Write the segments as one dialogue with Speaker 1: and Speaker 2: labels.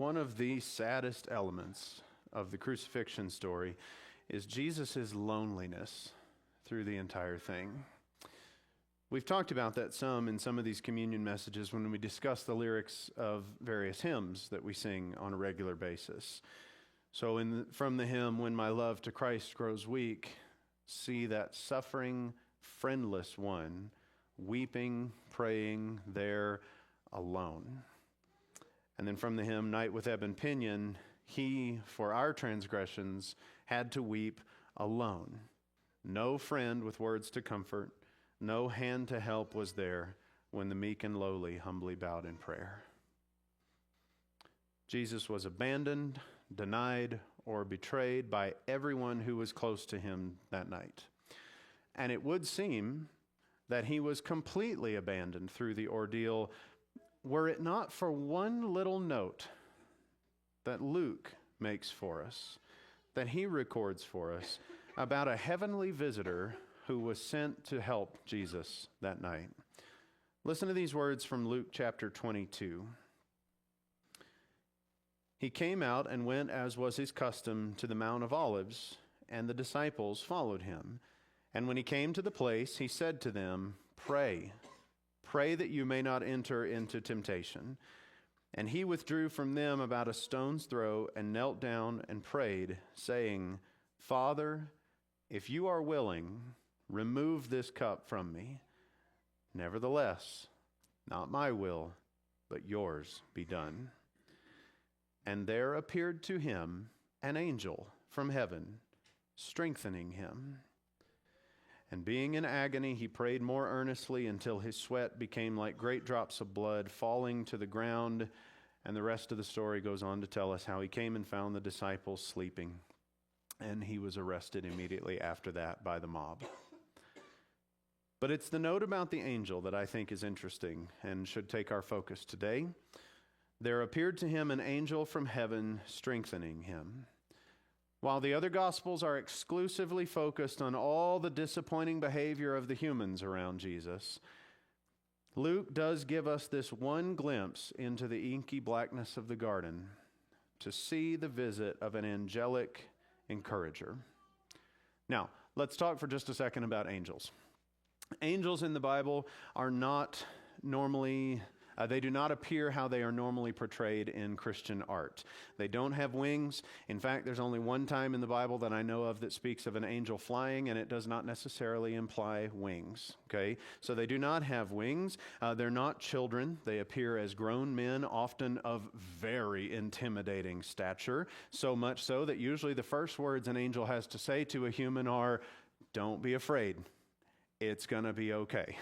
Speaker 1: One of the saddest elements of the crucifixion story is Jesus' loneliness through the entire thing. We've talked about that some in some of these communion messages when we discuss the lyrics of various hymns that we sing on a regular basis. So from the hymn, "When My Love to Christ Grows Weak," see that suffering, friendless one, weeping, praying there alone. And then from the hymn, "Night with Ebon Pinion," he, for our transgressions, had to weep alone. No friend with words to comfort, no hand to help was there when the meek and lowly humbly bowed in prayer. Jesus was abandoned, denied, or betrayed by everyone who was close to him that night. And it would seem that he was completely abandoned through the ordeal were it not for one little note that Luke makes for us, that he records for us about a heavenly visitor who was sent to help Jesus that night. Listen to these words from Luke chapter 22. "He came out and went, as was his custom, to the Mount of Olives, and the disciples followed him. And when he came to the place, he said to them, 'Pray that you may not enter into temptation.' And he withdrew from them about a stone's throw and knelt down and prayed, saying, 'Father, if you are willing, remove this cup from me. Nevertheless, not my will, but yours be done.' And there appeared to him an angel from heaven, strengthening him. And being in agony, he prayed more earnestly until his sweat became like great drops of blood falling to the ground." And the rest of the story goes on to tell us how he came and found the disciples sleeping. And he was arrested immediately after that by the mob. But it's the note about the angel that I think is interesting and should take our focus today. "There appeared to him an angel from heaven strengthening him." While the other Gospels are exclusively focused on all the disappointing behavior of the humans around Jesus, Luke does give us this one glimpse into the inky blackness of the garden to see the visit of an angelic encourager. Now, let's talk for just a second about angels. Angels in the Bible are not normally they do not appear how they are normally portrayed in Christian art. They don't have wings. In fact, there's only one time in the Bible that I know of that speaks of an angel flying, and it does not necessarily imply wings. Okay? So they do not have wings. They're not children. They appear as grown men, often of very intimidating stature, so much so that usually the first words an angel has to say to a human are, "Don't be afraid. It's going to be okay."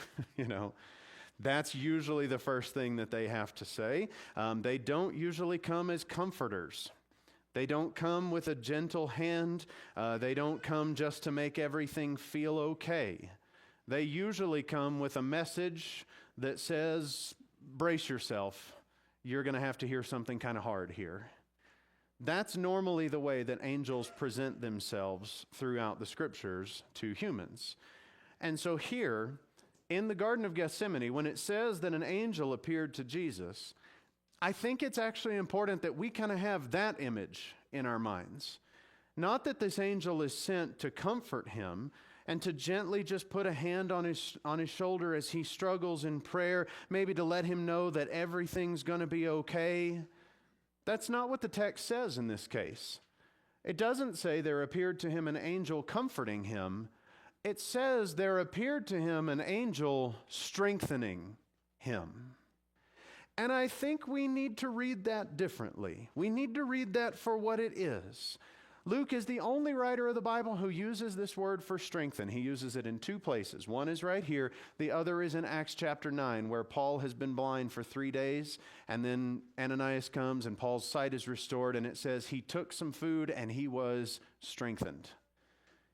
Speaker 1: That's usually the first thing that they have to say. They don't usually come as comforters. They don't come with a gentle hand. They don't come just to make everything feel okay. They usually come with a message that says, "Brace yourself. You're going to have to hear something kind of hard here." That's normally the way that angels present themselves throughout the scriptures to humans. And so here, in the Garden of Gethsemane, when it says that an angel appeared to Jesus, I think it's actually important that we kind of have that image in our minds. Not that this angel is sent to comfort him and to gently just put a hand on his shoulder as he struggles in prayer, maybe to let him know that everything's going to be okay. That's not what the text says in this case. It doesn't say there appeared to him an angel comforting him. It says there appeared to him an angel strengthening him. And I think we need to read that differently. We need to read that for what it is. Luke is the only writer of the Bible who uses this word for strengthen. He uses it in two places. One is right here. The other is in Acts chapter 9, where Paul has been blind for 3 days, and then Ananias comes and Paul's sight is restored, and it says he took some food and he was strengthened.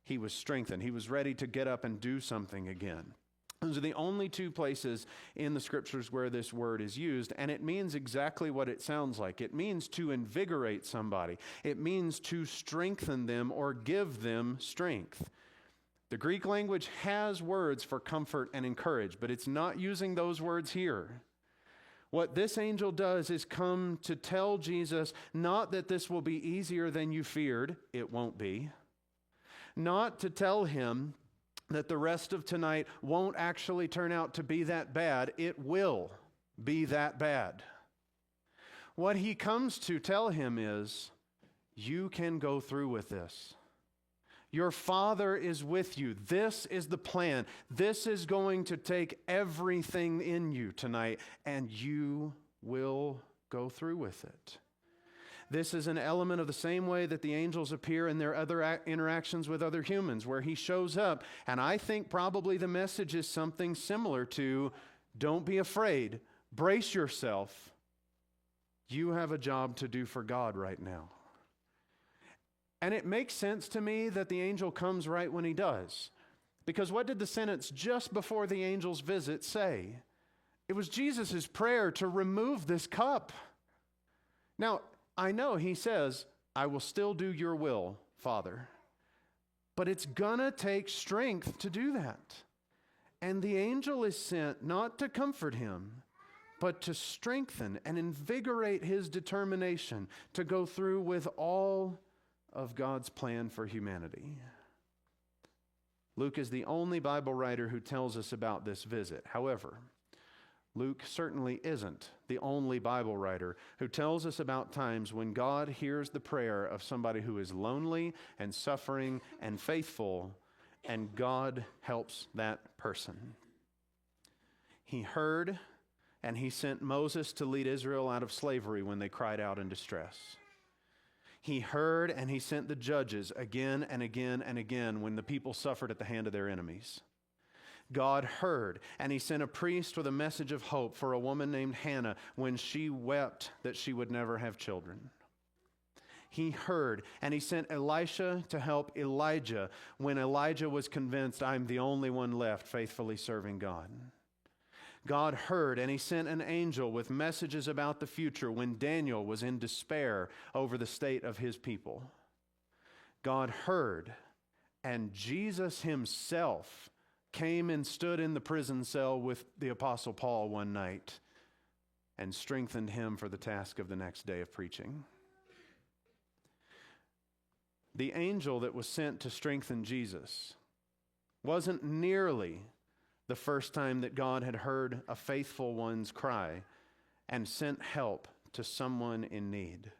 Speaker 1: He was strengthened. He was ready to get up and do something again. Those are the only two places in the scriptures where this word is used, and it means exactly what it sounds like. It means to invigorate somebody. It means to strengthen them or give them strength. The Greek language has words for comfort and encourage, but it's not using those words here. What this angel does is come to tell Jesus not that this will be easier than you feared, it won't be. Not to tell him that the rest of tonight won't actually turn out to be that bad, it will be that bad. What he comes to tell him is, you can go through with this. Your Father is with you. This is the plan. This is going to take everything in you tonight, and you will go through with it. This is an element of the same way that the angels appear in their other interactions with other humans, where he shows up, and I think probably the message is something similar to, don't be afraid, brace yourself. You have a job to do for God right now. And it makes sense to me that the angel comes right when he does. Because what did the sentence just before the angel's visit say? It was Jesus' prayer to remove this cup. Now, I know he says, I will still do your will, Father. But it's gonna take strength to do that. And the angel is sent not to comfort him, but to strengthen and invigorate his determination to go through with all of God's plan for humanity. Luke is the only Bible writer who tells us about this visit. However, Luke certainly isn't the only Bible writer who tells us about times when God hears the prayer of somebody who is lonely and suffering and faithful, and God helps that person. He heard, and he sent Moses to lead Israel out of slavery when they cried out in distress. He heard, and he sent the judges again and again and again when the people suffered at the hand of their enemies. God heard, and he sent a priest with a message of hope for a woman named Hannah when she wept that she would never have children. He heard, and he sent Elisha to help Elijah when Elijah was convinced, I'm the only one left faithfully serving God. God heard, and he sent an angel with messages about the future when Daniel was in despair over the state of his people. God heard, and Jesus himself came and stood in the prison cell with the Apostle Paul one night and strengthened him for the task of the next day of preaching. The angel that was sent to strengthen Jesus wasn't nearly the first time that God had heard a faithful one's cry and sent help to someone in need.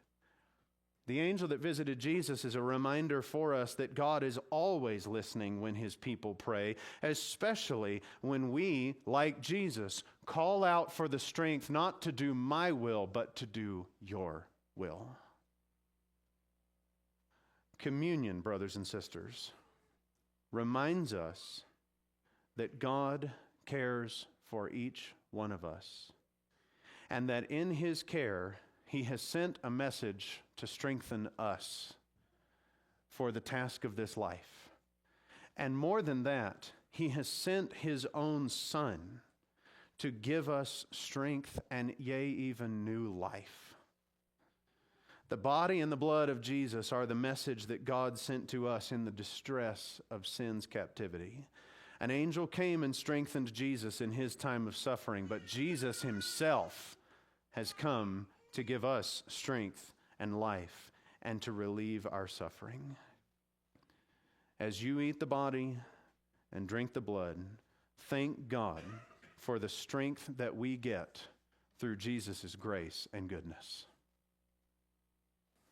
Speaker 1: The angel that visited Jesus is a reminder for us that God is always listening when his people pray, especially when we, like Jesus, call out for the strength not to do my will, but to do your will. Communion, brothers and sisters, reminds us that God cares for each one of us, and that in his care, he has sent a message to strengthen us for the task of this life. And more than that, he has sent his own Son to give us strength and yea, even new life. The body and the blood of Jesus are the message that God sent to us in the distress of sin's captivity. An angel came and strengthened Jesus in his time of suffering, but Jesus himself has come to give us strength and life and to relieve our suffering. As you eat the body and drink the blood, thank God for the strength that we get through Jesus' grace and goodness.